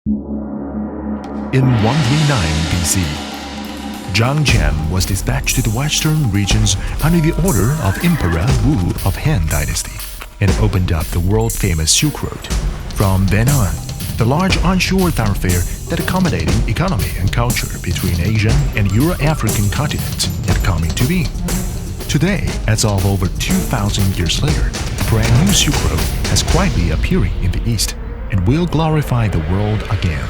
In 139 BC, Zhang Qian was dispatched to the western regions under the order of Emperor Wu of Han Dynasty and opened up the world-famous Silk Road. From then on, the large onshore thoroughfare that accommodating economy and culture between Asian and Euro-African continents had come into being. Today, as of over 2,000 years later, a brand new Silk Road has quietly appearing in the east and will glorify the world again.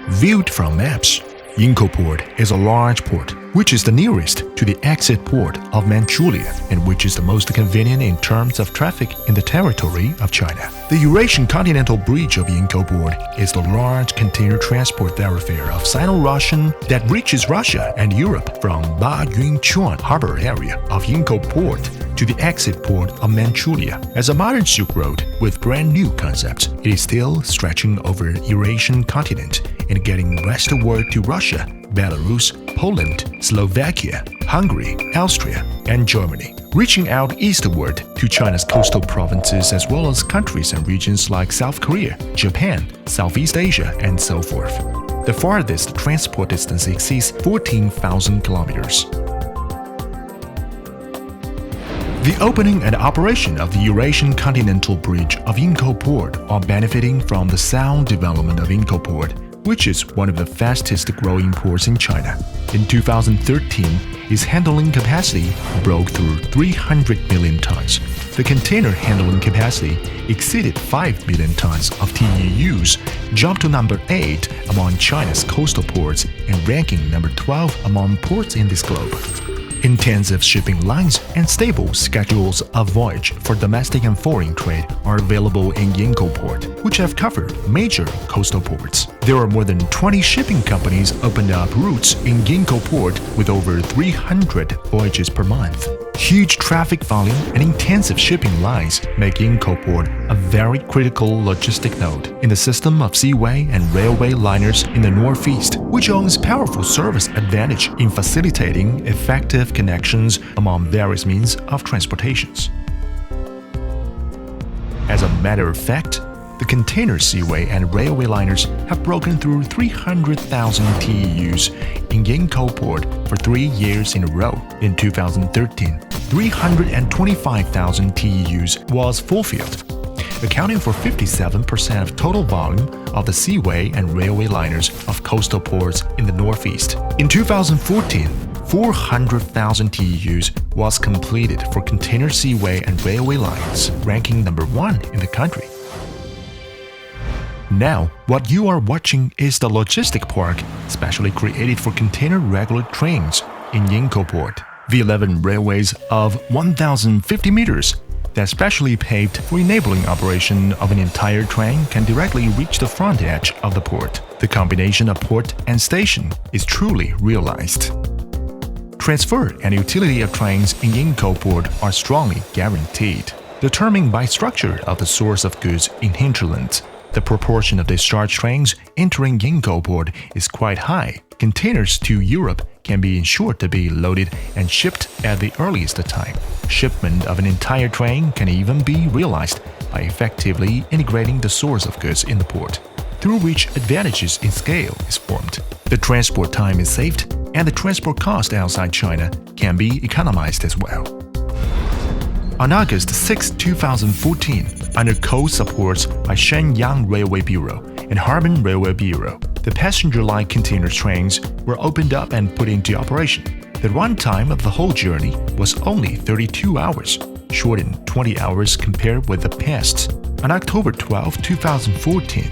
Viewed from maps, Yingkou Port is a large port, which is the nearest to the exit port of Manchuria and which is the most convenient in terms of traffic in the territory of China. The Eurasian Continental Bridge of Yingkou Port is the large container transport thoroughfare of Sino-Russian that reaches Russia and Europe from Bayunchuan harbor area of Yingkou Port to the exit port of Manchuria. As a modern Silk Road with brand new concepts, it is still stretching over Eurasian continent and getting westward to Russia, Belarus, Poland, Slovakia, Hungary, Austria, and Germany, reaching out eastward to China's coastal provinces as well as countries and regions like South Korea, Japan, Southeast Asia, and so forth. The farthest transport distance exceeds 14,000 kilometers. The opening and operation of the Eurasian Continental Bridge of Yingkou Port are benefiting from the sound development of Yingkou Port, which is one of the fastest growing ports in China. In 2013, its handling capacity broke through 300 million tons. The container handling capacity exceeded 5 million tons of TEUs, jumped to number 8 among China's coastal ports and ranking number 12 among ports in this globe. Intensive shipping lines and stable schedules of voyage for domestic and foreign trade are available in Yingkou Port, which have covered major coastal ports. There are more than 20 shipping companies opened up routes in Yingkou Port with over 300 voyages per month. Huge traffic volume and intensive shipping lines make Yingkou Port a very critical logistic node in the system of seaway and railway liners in the northeast, which owns powerful service advantage in facilitating effective connections among various means of transportations. As a matter of fact, the container seaway and railway liners have broken through 300,000 TEUs in Yingkou Port for 3 years in a row. In 2013, 325,000 TEUs was fulfilled, accounting for 57% of total volume of the seaway and railway liners of coastal ports in the northeast. In 2014, 400,000 TEUs was completed for container seaway and railway lines, ranking number 1 in the country. Now, what you are watching is the logistic park specially created for container regular trains in Yingkou Port. The 11 railways of 1,050 meters that specially paved for enabling operation of an entire train can directly reach the front edge of the port. The combination of port and station is truly realized. Transfer and utility of trains in Yingkou Port are strongly guaranteed. Determined by structure of the source of goods in hinterlands, the proportion of discharge trains entering Yingkou Port is quite high. Containers to Europe can be ensured to be loaded and shipped at the earliest time. Shipment of an entire train can even be realized by effectively integrating the source of goods in the port, through which advantages in scale is formed. The transport time is saved, and the transport cost outside China can be economized as well. On August 6, 2014, under co-supports by Shenyang Railway Bureau and Harbin Railway Bureau, the passenger line container trains were opened up and put into operation. The runtime of the whole journey was only 32 hours, shortened 20 hours compared with the past. On October 12, 2014,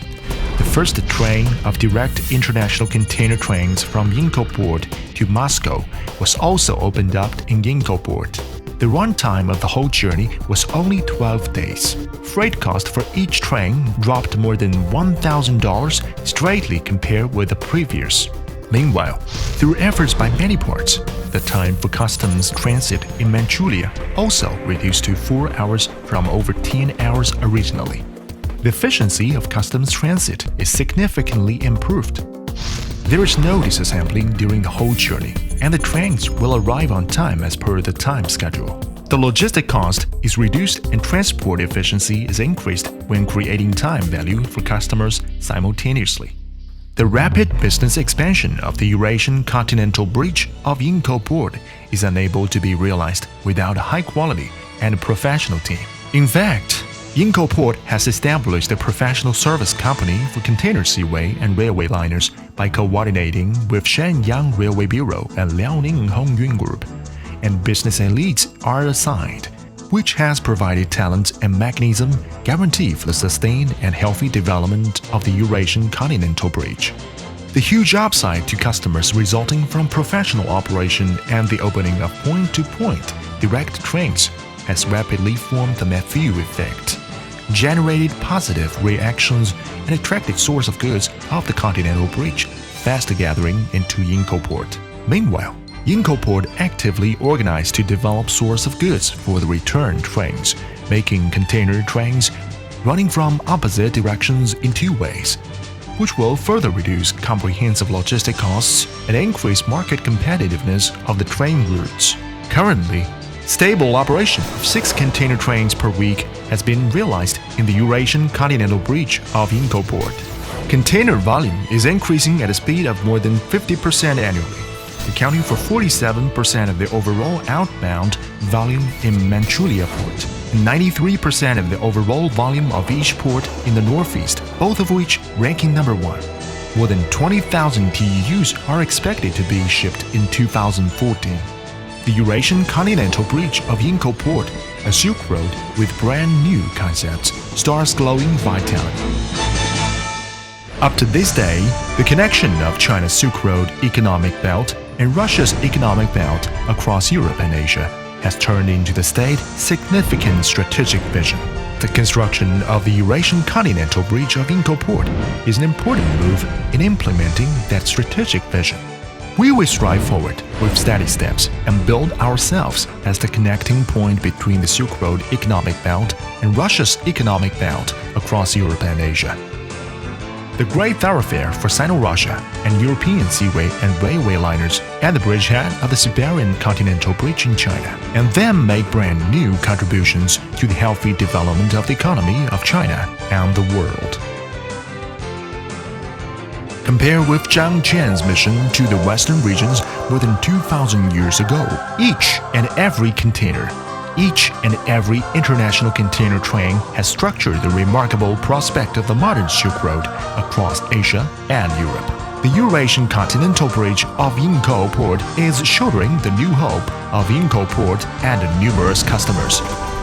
the first train of direct international container trains from Yingkou Port to Moscow was also opened up in Yingkou Port. The runtime of the whole journey was only 12 days. Freight cost for each train dropped more than $1,000 straightly compared with the previous. Meanwhile, through efforts by many ports, the time for customs transit in Manchuria also reduced to 4 hours from over 10 hours originally. The efficiency of customs transit is significantly improved. There is no disassembling during the whole journey, and the trains will arrive on time as per the time schedule. The logistic cost is reduced and transport efficiency is increased when creating time value for customers simultaneously. The rapid business expansion of the Eurasian continental bridge of Yingkou Port is unable to be realized without a high quality and professional team. In fact, Yingkou Port has established a professional service company for container seaway and railway liners by coordinating with Shenyang Railway Bureau and Liaoning Hongyun Group, and business elites are assigned, which has provided talent and mechanism guarantee for the sustained and healthy development of the Eurasian Continental Bridge. The huge upside to customers resulting from professional operation and the opening of point-to-point direct trains has rapidly formed the Matthew effect, generated positive reactions, and attracted source of goods of the Continental Bridge fast gathering into Yingkou Port. Meanwhile, Yingkou Port actively organized to develop source of goods for the return trains, making container trains running from opposite directions in two ways, which will further reduce comprehensive logistic costs and increase market competitiveness of the train routes. Currently, stable operation of 6 container trains per week has been realized in the Eurasian Continental Bridge of Yingkou Port. Container volume is increasing at a speed of more than 50% annually, accounting for 47% of the overall outbound volume in Manzhoulli port and 93% of the overall volume of each port in the northeast, both of which ranking number 1. More than 20,000 TEUs are expected to be shipped in 2014. The Eurasian Continental Bridge of Yingkou Port, a Silk Road with brand new concepts, stars glowing vitality. Up to this day, the connection of China's Silk Road economic belt and Russia's economic belt across Europe and Asia has turned into the state's significant strategic vision. The construction of the Eurasian Continental Bridge of Yingkou Port is an important move in implementing that strategic vision. We will strive forward with steady steps and build ourselves as the connecting point between the Silk Road economic belt and Russia's economic belt across Europe and Asia. The great thoroughfare for Sino-Russia and European seaway and railway liners at the bridgehead of the Siberian Continental Bridge in China, and then make brand new contributions to the healthy development of the economy of China and the world. Compared with Zhang Qian's mission to the western regions more than 2,000 years ago, each and every international container train has structured the remarkable prospect of the modern Silk Road across Asia and Europe. The Eurasian Continental Bridge of Yingkou Port is shouldering the new hope of Yingkou Port and numerous customers,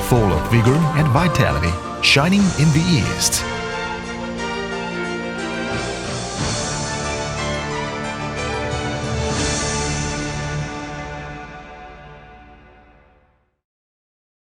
full of vigor and vitality, shining in the east.